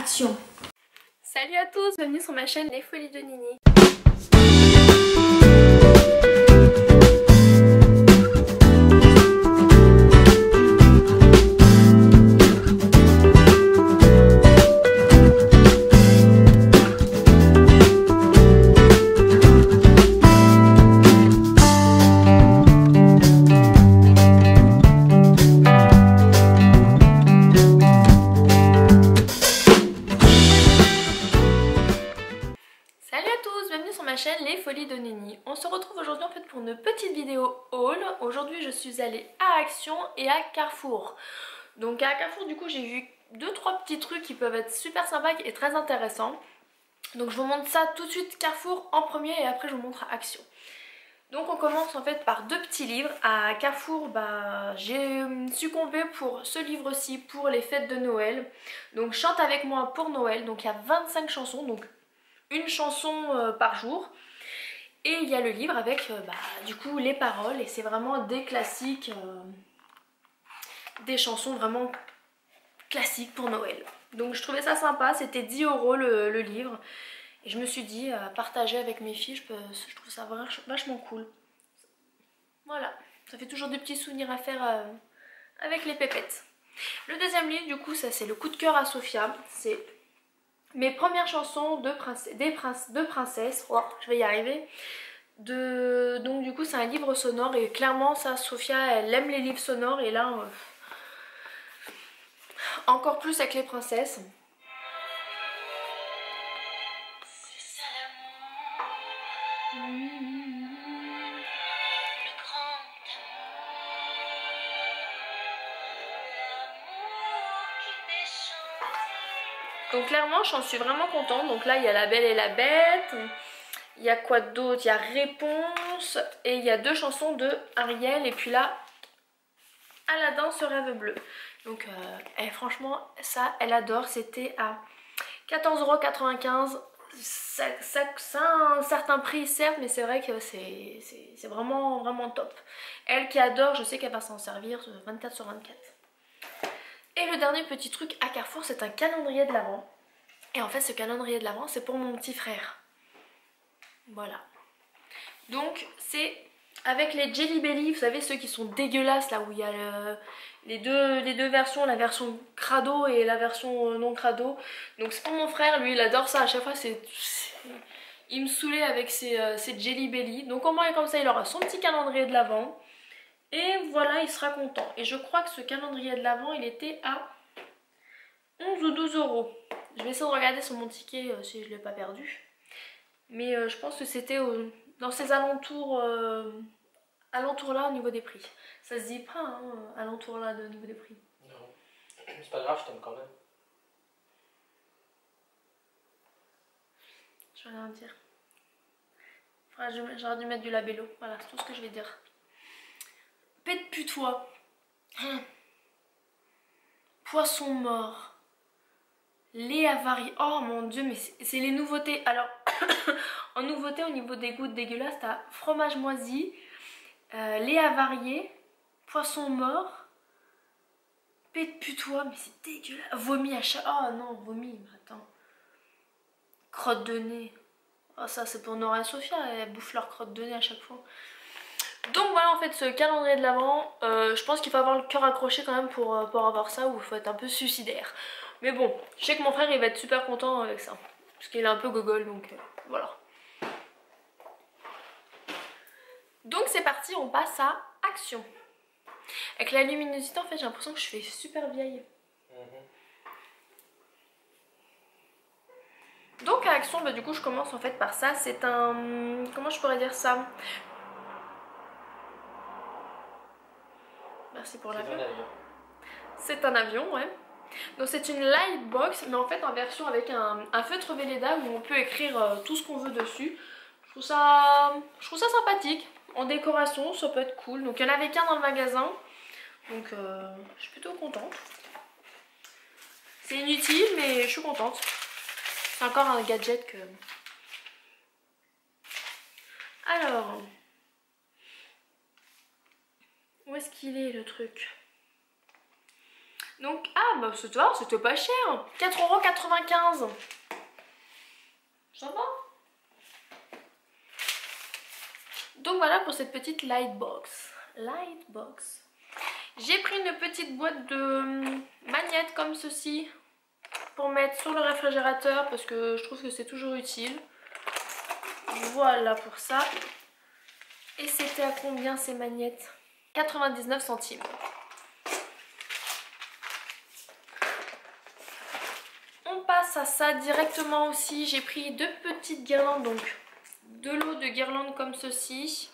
action. Salut à tous, bienvenue sur ma chaîne Les Folies de Nini. Chaîne Les Folies de Nini. On se retrouve aujourd'hui en fait pour une petite vidéo haul. Aujourd'hui je suis allée à Action et à Carrefour. Donc à Carrefour du coup j'ai vu 2-3 petits trucs qui peuvent être super sympas et très intéressants. Donc je vous montre ça tout de suite Carrefour en premier et après je vous montre Action. Donc on commence en fait par deux petits livres. À Carrefour j'ai succombé pour ce livre-ci pour les fêtes de Noël. Donc chante avec moi pour Noël. Donc il y a 25 chansons, donc une chanson par jour. Et il y a le livre avec du coup les paroles. Et c'est vraiment des classiques, des chansons vraiment classiques pour Noël. Donc je trouvais ça sympa, c'était 10 € le livre. Et je me suis dit, partager avec mes filles, je trouve ça vachement cool. Voilà, ça fait toujours des petits souvenirs à faire avec les pépettes. Le deuxième livre du coup, ça c'est le coup de cœur à Sophia. C'est mes premières chansons de princesse, oh, je vais y arriver. Donc du coup c'est un livre sonore et clairement ça, Sophia elle aime les livres sonores et là encore plus avec les princesses. Donc clairement j'en suis vraiment contente. Donc là il y a La Belle et la Bête, il y a quoi d'autre, il y a Réponse et il y a deux chansons de Ariel et puis là Aladdin ce rêve bleu. Donc franchement ça elle adore, c'était à 14,95 €. Ça a un certain prix certes, mais c'est vrai que c'est vraiment top. Elle qui adore, je sais qu'elle va s'en servir 24/24. Et le dernier petit truc à Carrefour, c'est un calendrier de l'Avent. Et en fait ce calendrier de l'Avent c'est pour mon petit frère. Voilà. Donc c'est avec les Jelly Belly, vous savez ceux qui sont dégueulasses là où il y a les deux versions, la version crado et la version non crado. Donc c'est pour mon frère, lui il adore ça à chaque fois, il me saoulait avec ses Jelly Belly. Donc au moins comme ça il aura son petit calendrier de l'Avent. Et voilà, il sera content. Et je crois que ce calendrier de l'Avent il était à 11 ou 12 €. Je vais essayer de regarder sur mon ticket si je ne l'ai pas perdu. Mais je pense que c'était dans ces alentours là au niveau des prix. Ça se dit pas hein, alentours là au niveau des prix. Non, c'est pas grave, je t'aime quand même. Je vais rien dire. J'aurais dû mettre du labello. Voilà, c'est tout ce que je vais dire. Pète putois. Poisson mort. Lait avarié. Oh mon dieu, mais c'est les nouveautés. Alors, en nouveauté au niveau des goûts dégueulasses, t'as fromage moisi, lait avarié, poisson mort, paix de putois, mais c'est dégueulasse. Vomi à chaque... Oh non, vomi, attends. Crotte de nez. Oh ça c'est pour Nora et Sophia, elles bouffent leur crotte de nez à chaque fois. Donc voilà en fait ce calendrier de l'Avent, je pense qu'il faut avoir le cœur accroché quand même pour avoir ça, ou il faut être un peu suicidaire. Mais bon, je sais que mon frère il va être super content avec ça, parce qu'il est un peu gogol donc voilà. Donc c'est parti, on passe à Action. Avec la luminosité en fait j'ai l'impression que je fais super vieille. Donc à Action, du coup je commence en fait par ça, c'est un... Comment je pourrais dire ça? Merci pour l'avion. C'est un avion, ouais. Donc c'est une Lightbox, mais en fait en version avec un feutre Velleda où on peut écrire tout ce qu'on veut dessus. Je trouve ça sympathique. En décoration, ça peut être cool. Donc il n'y en avait qu'un dans le magasin. Donc je suis plutôt contente. C'est inutile, mais je suis contente. C'est encore un gadget que... Alors... Où est-ce qu'il est le truc? Donc, ah bah c'était pas cher. 4,95 €. Ça va. Donc voilà pour cette petite Lightbox. Lightbox. J'ai pris une petite boîte de magnettes comme ceci pour mettre sur le réfrigérateur parce que je trouve que c'est toujours utile. Voilà pour ça. Et c'était à combien ces magnettes? 99 centimes. On passe à ça directement aussi. J'ai pris 2 petites guirlandes, donc 2 lots de guirlandes comme ceci.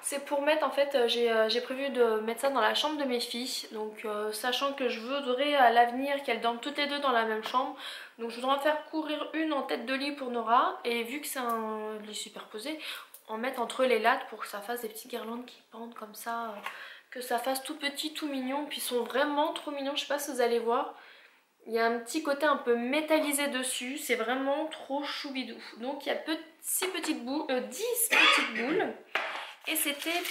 C'est pour mettre, en fait, j'ai prévu de mettre ça dans la chambre de mes filles. Donc sachant que je voudrais à l'avenir qu'elles dorment toutes les deux dans la même chambre. Donc je voudrais en faire courir une en tête de lit pour Nora. Et vu que c'est un lit superposé, en mettre entre les lattes pour que ça fasse des petites guirlandes qui pendent comme ça. Que ça fasse tout petit, tout mignon. Puis ils sont vraiment trop mignons, je sais pas si vous allez voir. Il y a un petit côté un peu métallisé dessus, c'est vraiment trop choubidou. Donc il y a 10 petites boules. Et c'était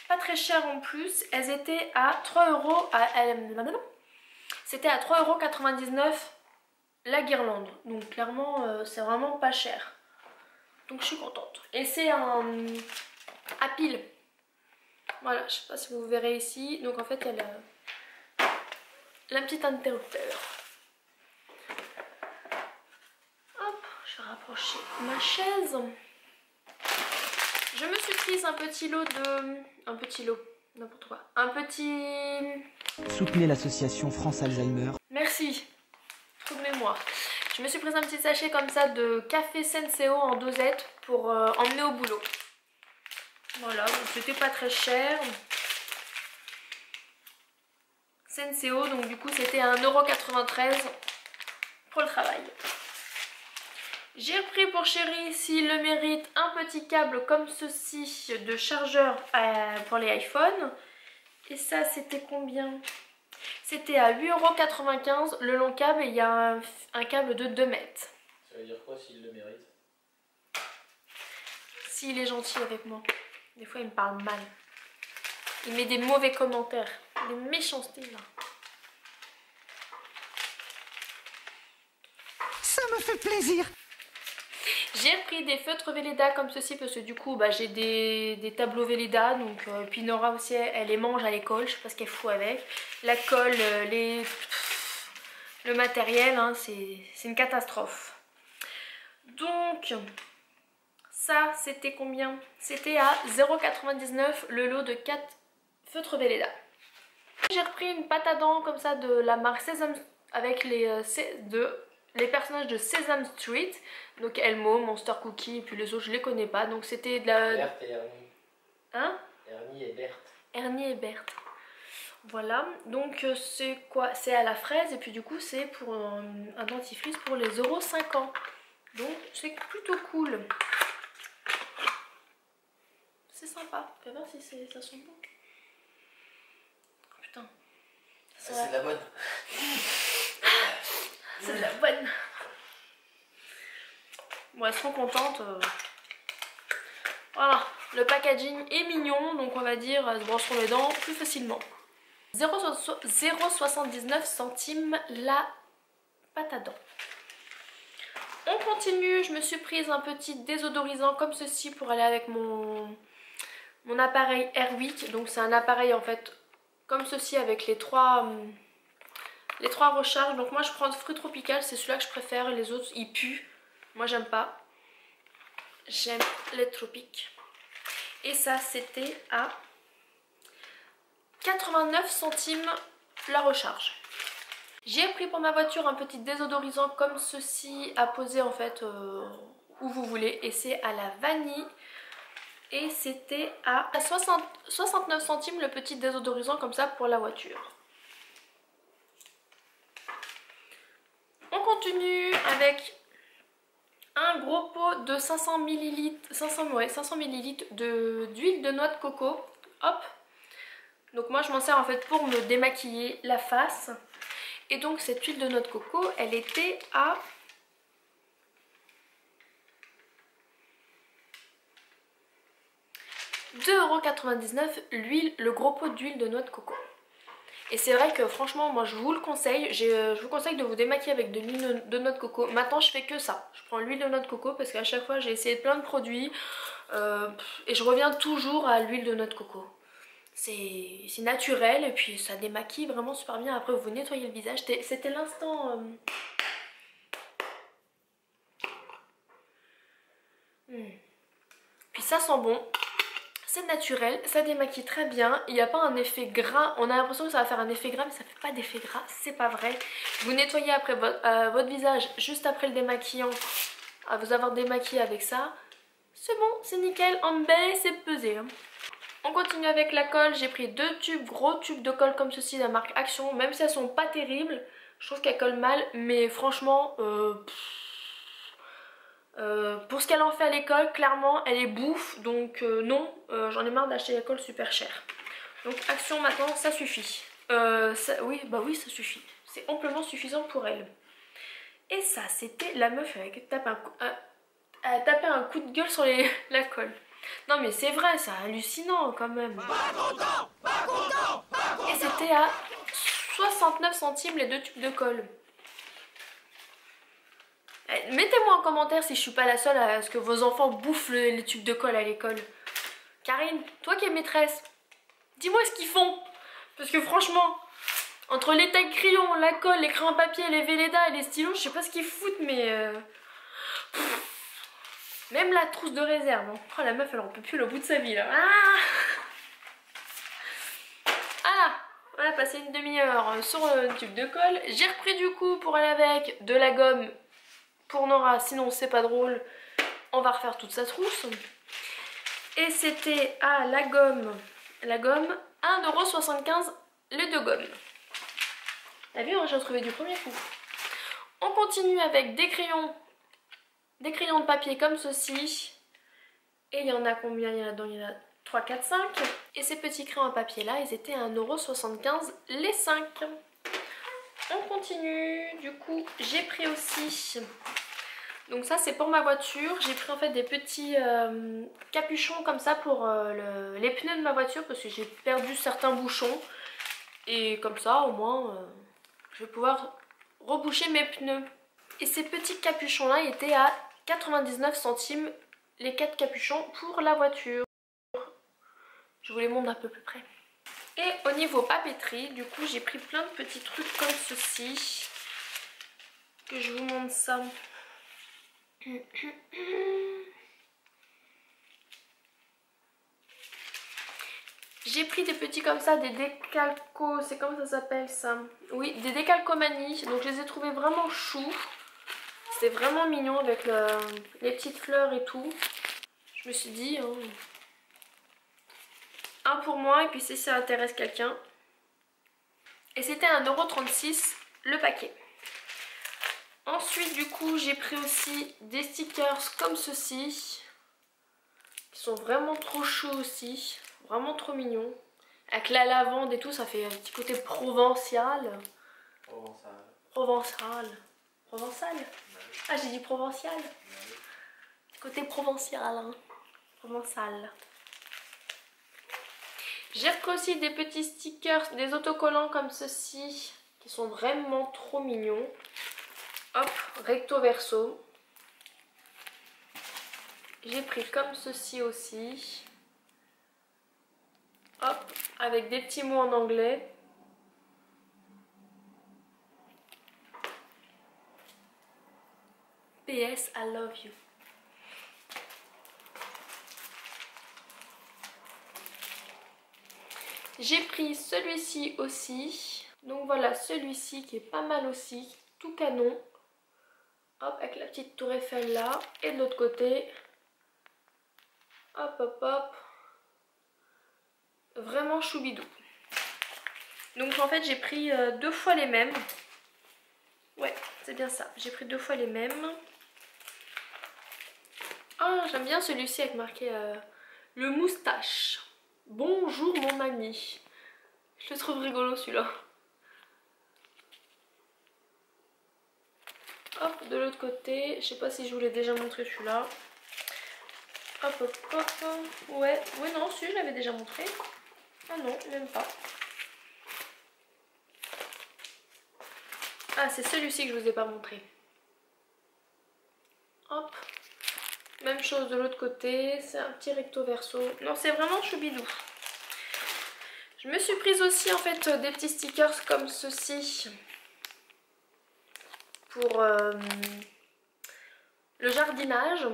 pas très cher en plus. Elles étaient à 3 €. C'était à 3,99 € la guirlande. Donc clairement c'est vraiment pas cher. Donc je suis contente. Et c'est à pile. Voilà, je sais pas si vous verrez ici. Donc en fait il y a la petite interrupteur. Hop, je vais rapprocher ma chaise. Je me suis prise un petit lot de... Un petit lot, n'importe quoi. Un petit... Soutenez l'association France Alzheimer. Merci, trou de mémoire. Je me suis prise un petit sachet comme ça de café Senseo en dosette pour emmener au boulot. Voilà, donc c'était pas très cher. Senseo, donc du coup c'était à 1,93 € pour le travail. J'ai pris pour chérie, s'il le mérite, un petit câble comme ceci de chargeur pour les iPhones. Et ça, c'était combien? C'était à 8,95 € le long câble et il y a un câble de 2 mètres. Ça veut dire quoi s'il le mérite? S'il est gentil avec moi. Des fois, il me parle mal. Il met des mauvais commentaires. Des méchancetés, là. Ça me fait plaisir. J'ai pris des feutres Velleda comme ceci parce que du coup bah, j'ai des tableaux Velleda. Donc puis Nora aussi elle les mange à l'école, je sais pas ce qu'elle fout avec. La colle, le matériel, hein, c'est une catastrophe. Donc ça c'était combien? C'était à 0,99 € le lot de 4 feutres Velleda. J'ai repris une pâte à dents comme ça de la marque Sesame avec les personnages de Sesame Street, donc Elmo, Monster Cookie et puis les autres je les connais pas, donc c'était de la... Berthe et Ernie. Hein? Ernie et Berthe. Ernie et Berthe. Voilà, donc c'est quoi? C'est à la fraise et puis du coup c'est pour un dentifrice pour les 0,50 €. Donc c'est plutôt cool. C'est sympa, fais voir si ça sent bon. Putain. Ça c'est de la bonne. C'est de la bonne. Bon, elles seront contentes. Voilà, le packaging est mignon, donc on va dire elles se brosseront les dents plus facilement. 0,79 centimes la pâte à dents. On continue, je me suis prise un petit désodorisant comme ceci pour aller avec mon appareil Airwick. Donc c'est un appareil en fait comme ceci avec les trois recharges. Donc moi je prends le fruit tropical, c'est celui-là que je préfère. Les autres ils puent, moi j'aime pas. J'aime les tropiques. Et ça c'était à 89 centimes la recharge. J'ai pris pour ma voiture un petit désodorisant comme ceci à poser en fait où vous voulez. Et c'est à la vanille. Et c'était à 69 centimes le petit désodorisant comme ça pour la voiture. On continue avec un gros pot de 500 ml d'huile de noix de coco. Hop. Donc moi je m'en sers en fait pour me démaquiller la face. Et donc cette huile de noix de coco, elle était à 2,99 € l'huile, le gros pot d'huile de noix de coco. Et c'est vrai que franchement moi je vous le conseille, je vous conseille de vous démaquiller avec de l'huile de noix de coco. Maintenant je fais que ça, je prends l'huile de noix de coco parce qu'à chaque fois j'ai essayé plein de produits et je reviens toujours à l'huile de noix de coco. C'est naturel et puis ça démaquille vraiment super bien. Après vous nettoyez le visage, c'était l'instant... Puis ça sent bon, c'est naturel, ça démaquille très bien, il n'y a pas un effet gras. On a l'impression que ça va faire un effet gras mais ça fait pas d'effet gras, c'est pas vrai. Vous nettoyez après votre visage juste après le démaquillant, à vous avoir démaquillé avec ça, c'est bon, c'est nickel, en baie c'est pesé. On continue avec la colle, j'ai pris 2 tubes, gros tubes de colle comme ceci de la marque Action, même si elles sont pas terribles, je trouve qu'elles collent mal, mais franchement, pour ce qu'elle en fait à l'école, clairement elle est bouffe, donc non, j'en ai marre d'acheter la colle super chère. Donc Action maintenant, ça suffit. Oui, bah oui, ça suffit, c'est amplement suffisant pour elle. Et ça, c'était la meuf avec taper un coup de gueule sur la colle. Non mais c'est vrai, c'est hallucinant quand même. Et c'était à 69 centimes les 2 tubes de colle. Mettez-moi en commentaire si je suis pas la seule à ce que vos enfants bouffent les tubes de colle à l'école. Karine, toi qui es maîtresse, dis-moi ce qu'ils font. Parce que franchement, entre les tailles crayons, la colle, les crayons papier, les Velleda et les stylos, je sais pas ce qu'ils foutent mais... Même la trousse de réserve. Hein. Oh la meuf elle en peut plus au bout de sa vie là. Ah, on a passé une demi-heure sur le tube de colle. J'ai repris du coup pour aller avec de la gomme pour Nora, sinon c'est pas drôle. On va refaire toute sa trousse. Et c'était à la gomme 1,75 € les 2 gommes. T'as vu, hein, j'ai retrouvé du premier coup. On continue avec des crayons de papier comme ceci. Et il y en a combien? Il y en a dedans, il y en a 3, 4, 5. Et ces petits crayons à papier là, ils étaient à 1,75 € les 5. On continue, du coup j'ai pris aussi, donc ça c'est pour ma voiture, j'ai pris en fait des petits capuchons comme ça pour les pneus de ma voiture parce que j'ai perdu certains bouchons. Et comme ça au moins je vais pouvoir reboucher mes pneus. Et ces petits capuchons là étaient à 99 centimes les 4 capuchons pour la voiture. Je vous les montre d'un peu plus près. Et au niveau papeterie, du coup j'ai pris plein de petits trucs comme ceci. Que je vous montre ça. J'ai pris des petits comme ça, des décalcos, c'est comme ça s'appelle ça? Oui, des décalcomanies, donc je les ai trouvés vraiment choux. C'est vraiment mignon avec les petites fleurs et tout. Je me suis dit, hein, un pour moi et puis si ça intéresse quelqu'un. Et c'était 1,36 € le paquet. Ensuite du coup j'ai pris aussi des stickers comme ceci. Qui sont vraiment trop chauds aussi. Vraiment trop mignons. Avec la lavande et tout, ça fait un petit côté provincial. Provençal. Ah j'ai dit provincial. Côté provincial hein. Provençal. J'ai repris aussi des petits stickers, des autocollants comme ceci. Qui sont vraiment trop mignons. Hop, recto verso. J'ai pris comme ceci aussi. Hop, avec des petits mots en anglais. PS, I love you. J'ai pris celui-ci aussi. Donc voilà, celui-ci qui est pas mal aussi. Tout canon. Hop, avec la petite tour Eiffel là. Et de l'autre côté. Hop, hop, hop. Vraiment choubidou. Donc en fait j'ai pris 2 fois les mêmes. Ouais, c'est bien ça. J'ai pris 2 fois les mêmes. Ah, j'aime bien celui-ci avec marqué le moustache. Bonjour mon ami. Je le trouve rigolo celui-là. Hop, de l'autre côté. Je sais pas si je vous l'ai déjà montré celui-là. Hop, hop, hop. Ouais, oui, non, celui-là je l'avais déjà montré. Ah non, même pas. Ah, c'est celui-ci que je vous ai pas montré. Hop. Même chose de l'autre côté. C'est un petit recto verso. Non, c'est vraiment choubidou. Je me suis prise aussi en fait des petits stickers comme ceci. Pour le jardinage.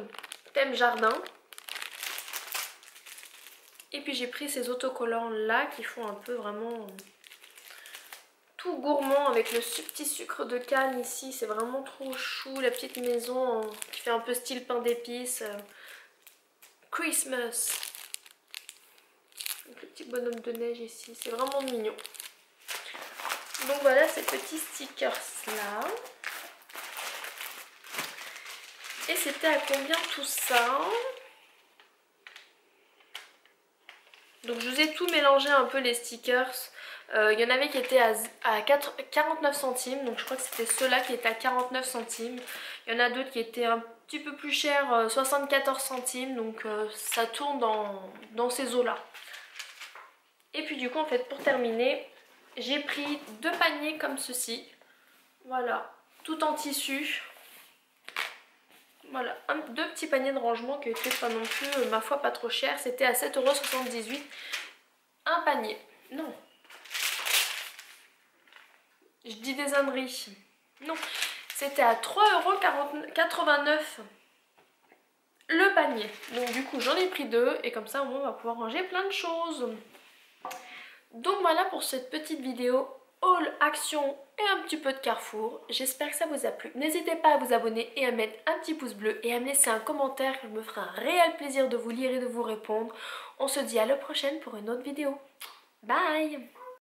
Thème jardin. Et puis j'ai pris ces autocollants là qui font un peu vraiment tout gourmand avec le petit sucre de canne ici. C'est vraiment trop chou. La petite maison qui fait un peu style pain d'épices. Christmas. Donc le petit bonhomme de neige ici. C'est vraiment mignon. Donc voilà ces petits stickers là. Et c'était à combien tout ça? Donc je vous ai tout mélangé un peu les stickers. Il y en avait qui étaient à 49 centimes. Donc je crois que c'était ceux-là qui étaient à 49 centimes. Il y en a d'autres qui étaient un petit peu plus chers, 74 centimes. Donc ça tourne dans ces eaux-là. Et puis du coup en fait pour terminer, j'ai pris 2 paniers comme ceci. Voilà, tout en tissu. Voilà, 2 petits paniers de rangement qui étaient pas non plus, ma foi, pas trop chers. C'était à 7,78 € un panier. Non. Je dis des âneries. Non. C'était à 3,89 € le panier. Donc du coup, j'en ai pris 2 et comme ça, au moins, on va pouvoir ranger plein de choses. Donc voilà pour cette petite vidéo haul, action et un petit peu de Carrefour. J'espère que ça vous a plu. N'hésitez pas à vous abonner et à mettre un petit pouce bleu et à me laisser un commentaire. Je me ferai un réel plaisir de vous lire et de vous répondre. On se dit à la prochaine pour une autre vidéo. Bye!